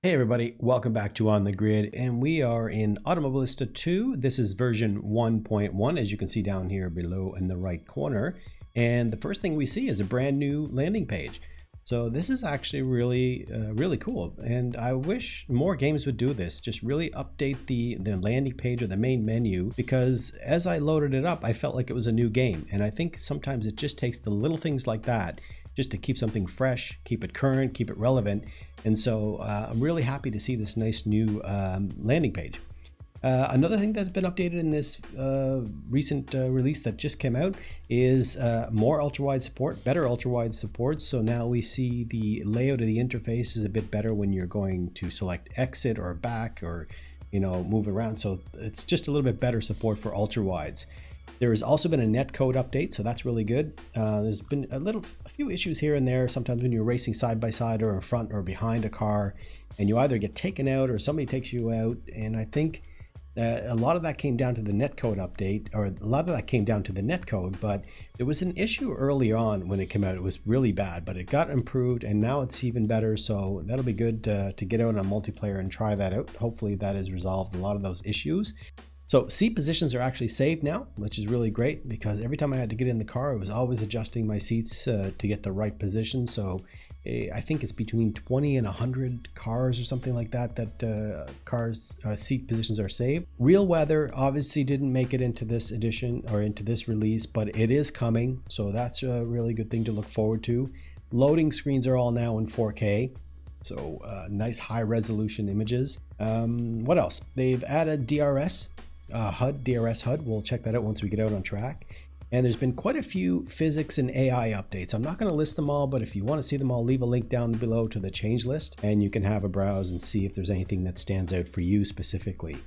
Hey everybody, welcome back to On the Grid, and we are in Automobilista 2. This is version 1.1, as you can see down here below in the right corner. And the first thing we see is a brand new landing page. So this is actually really cool, and I wish more games would do this. Just really update the landing page or the main menu, because as I loaded it up, I felt like it was a new game. And I think sometimes it just takes the little things like that just to keep something fresh, keep it current, keep it relevant. And so I'm really happy to see this nice new landing page. Another thing that's been updated in this recent release that just came out is more ultra-wide support, better ultra-wide support. So now we see the layout of the interface is a bit better when you're going to select exit or back or, you know, move around. So it's just a little bit better support for ultra-wides. There has also been a netcode update, so that's really good. There's been a few issues here and there. Sometimes when you're racing side by side or in front or behind a car, and you either get taken out or somebody takes you out. And I think a lot of that came down to the netcode update, or a lot of that came down to the netcode. But there was an issue early on when it came out. It was really bad, but it got improved, and now it's even better. So that'll be good to get out on multiplayer and try that out. Hopefully that has resolved a lot of those issues. So seat positions are actually saved now, which is really great, because every time I had to get in the car, I was always adjusting my seats to get the right position. So I think it's between 20 and 100 cars or something like that seat positions are saved. Real weather obviously didn't make it into this edition or into this release, but it is coming. So that's a really good thing to look forward to. Loading screens are all now in 4K. So nice high resolution images. What else? They've added DRS HUD. We'll check that out once we get out on track. And there's been quite a few physics and AI updates. I'm not going to list them all, but if you want to see them all, leave a link down below to the change list, and you can have a browse and see if there's anything that stands out for you specifically.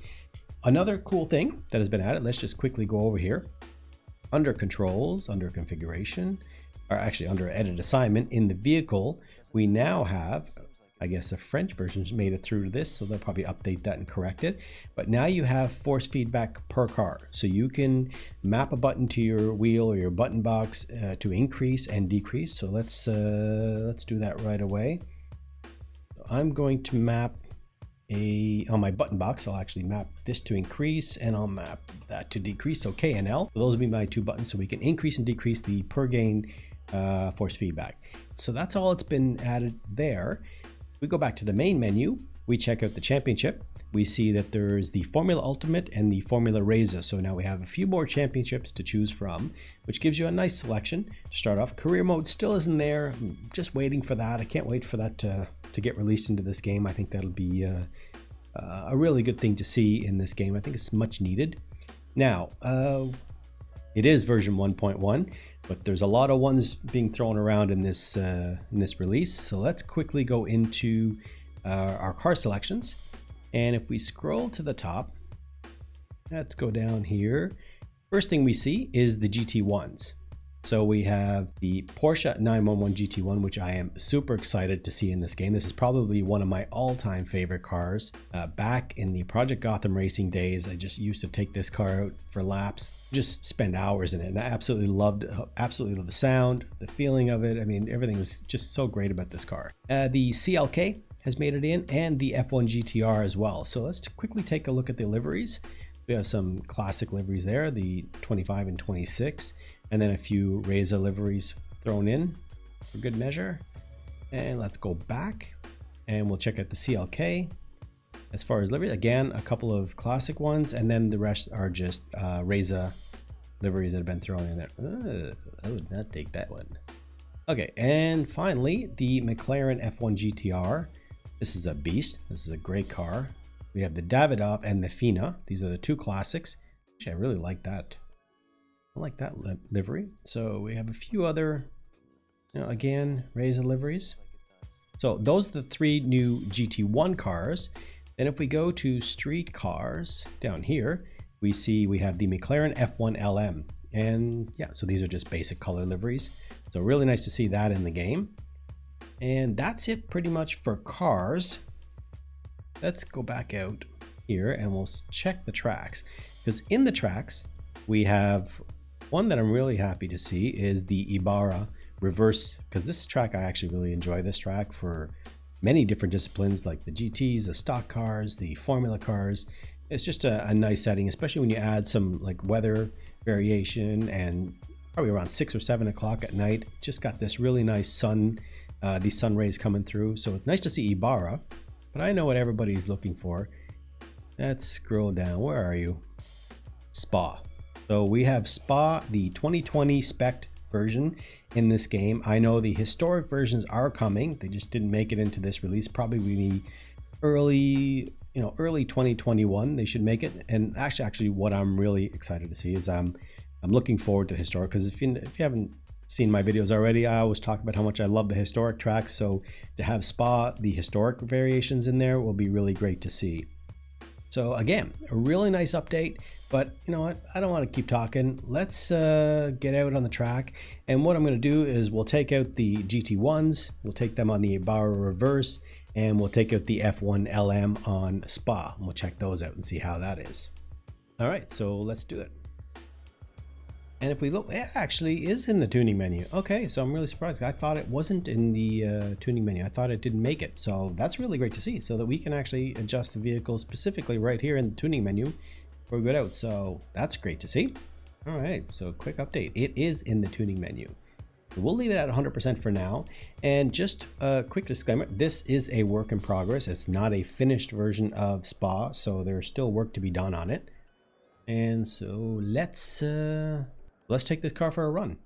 Another cool thing that has been added, let's just quickly go over here. Under controls, under configuration, or actually under edit assignment, in the vehicle, we now have, I guess, a French version made it through to this, so they'll probably update that and correct it. But now you have force feedback per car. So you can map a button to your wheel or your button box to increase and decrease. So let's do that right away. I'm going to map on my button box. I'll actually map this to increase, and I'll map that to decrease. So K and L. So those will be my two buttons, so we can increase and decrease the per gain force feedback. So that's all it's been added there. We go back to the main menu, we check out the championship. We see that there's the Formula Ultimate and the Formula Reza. So now we have a few more championships to choose from, which gives you a nice selection to start off. Career mode still isn't there. I'm just waiting for that. I can't wait for that to get released into this game. I think that'll be a really good thing to see in this game. I think it's much needed. Now, it is version 1.1. But there's a lot of ones being thrown around in this release. So let's quickly go into our car selections. And if we scroll to the top, let's go down here. First thing we see is the GT1s. So we have the Porsche 911 GT1, which I am super excited to see in this game. This is probably one of my all-time favorite cars. Back in the Project Gotham racing days, I just used to take this car out for laps, just spend hours in it. And I absolutely loved the sound, the feeling of it. I mean, everything was just so great about this car. The CLK has made it in, and the F1 GTR as well. So let's quickly take a look at the liveries. We have some classic liveries there, the 25 and 26, and then a few Reza liveries thrown in for good measure. And let's go back and we'll check out the CLK. As far as livery, again, a couple of classic ones, and then the rest are just Reza liveries that have been thrown in there. I would not take that one. Okay, and finally, the McLaren F1 GTR. This is a beast. This is a great car. We have the Davidoff and the Fina. These are the two classics. Actually, I really like that. I like that livery. So we have a few other, again, Reza liveries. So those are the three new GT1 cars. And if we go to street cars down here, we see we have the McLaren F1 LM. And yeah, so these are just basic color liveries. So really nice to see that in the game. And that's it pretty much for cars. Let's go back out here and we'll check the tracks, because in the tracks we have one that I'm really happy to see is the Ibarra reverse, because this track, I actually really enjoy this track for many different disciplines like the GTs, the stock cars, the formula cars. It's just a nice setting, especially when you add some like weather variation and probably around 6 or 7 o'clock at night. Just got this really nice sun, these sun rays coming through. So it's nice to see Ibarra, but I know what everybody's looking for. Let's scroll down. Where are you? Spa. So we have Spa, the 2020 spec version in this game. I know the historic versions are coming. They just didn't make it into this release. Probably be early 2021 they should make it. And actually what I'm really excited to see is I'm looking forward to historic, because if you haven't seen my videos already, I always talk about how much I love the historic tracks. So to have Spa, the historic variations in there, will be really great to see. So again, a really nice update, but you know what? I don't want to keep talking. Let's get out on the track. And what I'm going to do is we'll take out the GT1s, we'll take them on the Ibarra reverse, and we'll take out the F1 LM on Spa. And we'll check those out and see how that is. All right, so let's do it. And if we look, it actually is in the tuning menu. Okay, so I'm really surprised. I thought it wasn't in the tuning menu. I thought it didn't make it. So that's really great to see, so that we can actually adjust the vehicle specifically right here in the tuning menu before we get out. So that's great to see. All right, so quick update. It is in the tuning menu. We'll leave it at 100% for now. And just a quick disclaimer, this is a work in progress. It's not a finished version of Spa, so there's still work to be done on it. And so let's take this car for a run.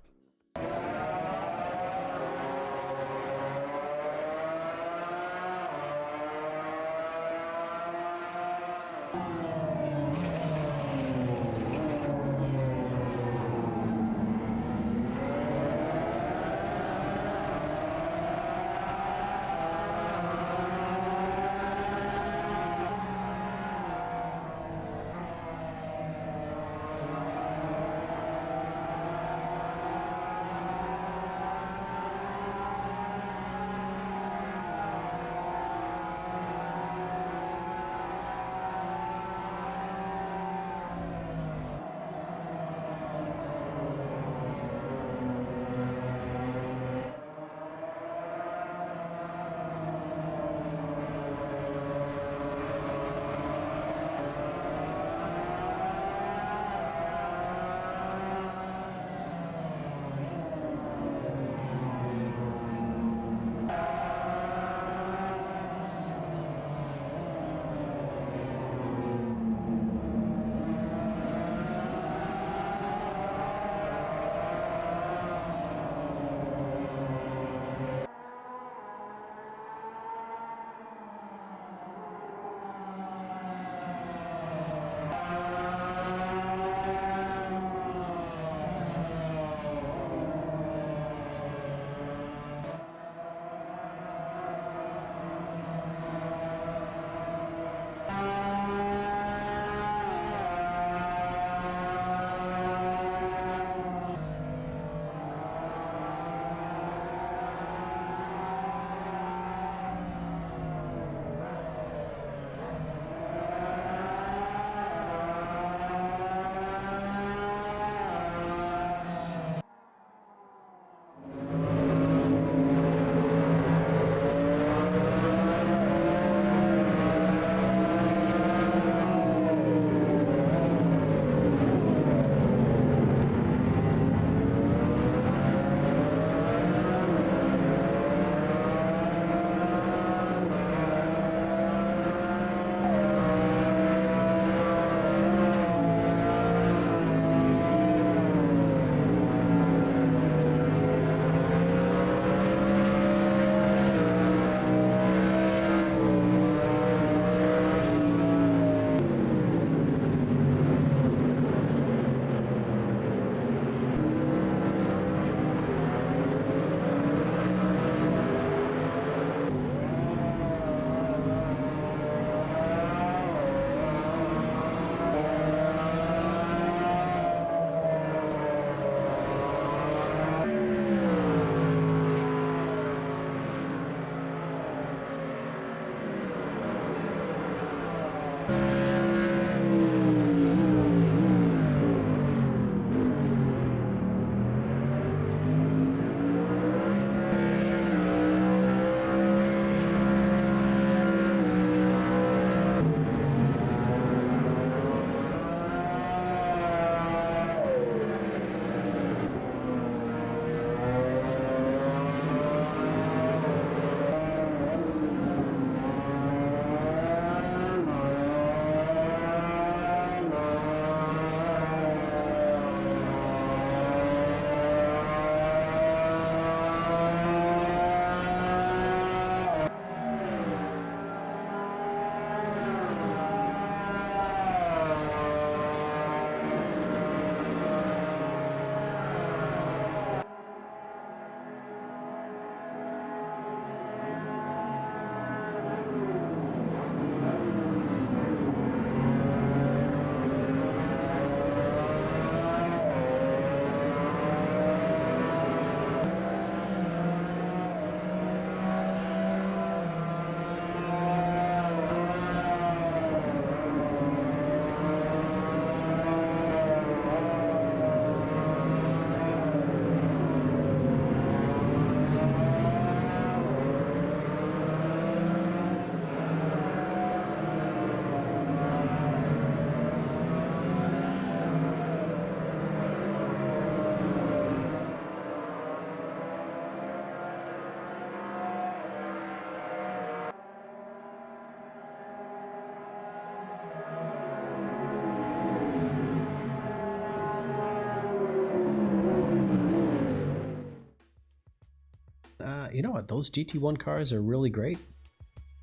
You know what? Those GT1 cars are really great.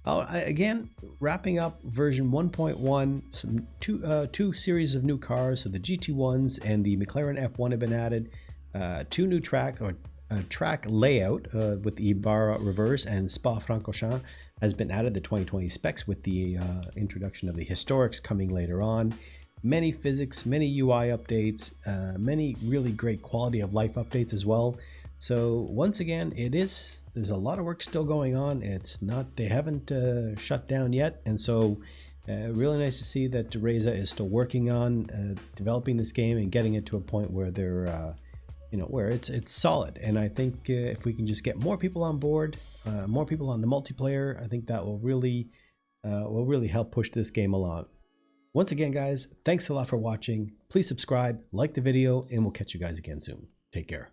Again, wrapping up version 1.1, two series of new cars. So the GT1s and the McLaren F1 have been added. Two new track layout with the Ibarra reverse, and Spa-Francorchamps has been added. The 2020 specs with the introduction of the historics coming later on. Many physics, many UI updates, many really great quality of life updates as well. So once again, there's a lot of work still going on. They haven't shut down yet. And so really nice to see that RSeat is still working on developing this game and getting it to a point where they're, where it's solid. And I think if we can just get more people on board, more people on the multiplayer, I think that will really help push this game along. Once again, guys, thanks a lot for watching. Please subscribe, like the video, and we'll catch you guys again soon. Take care.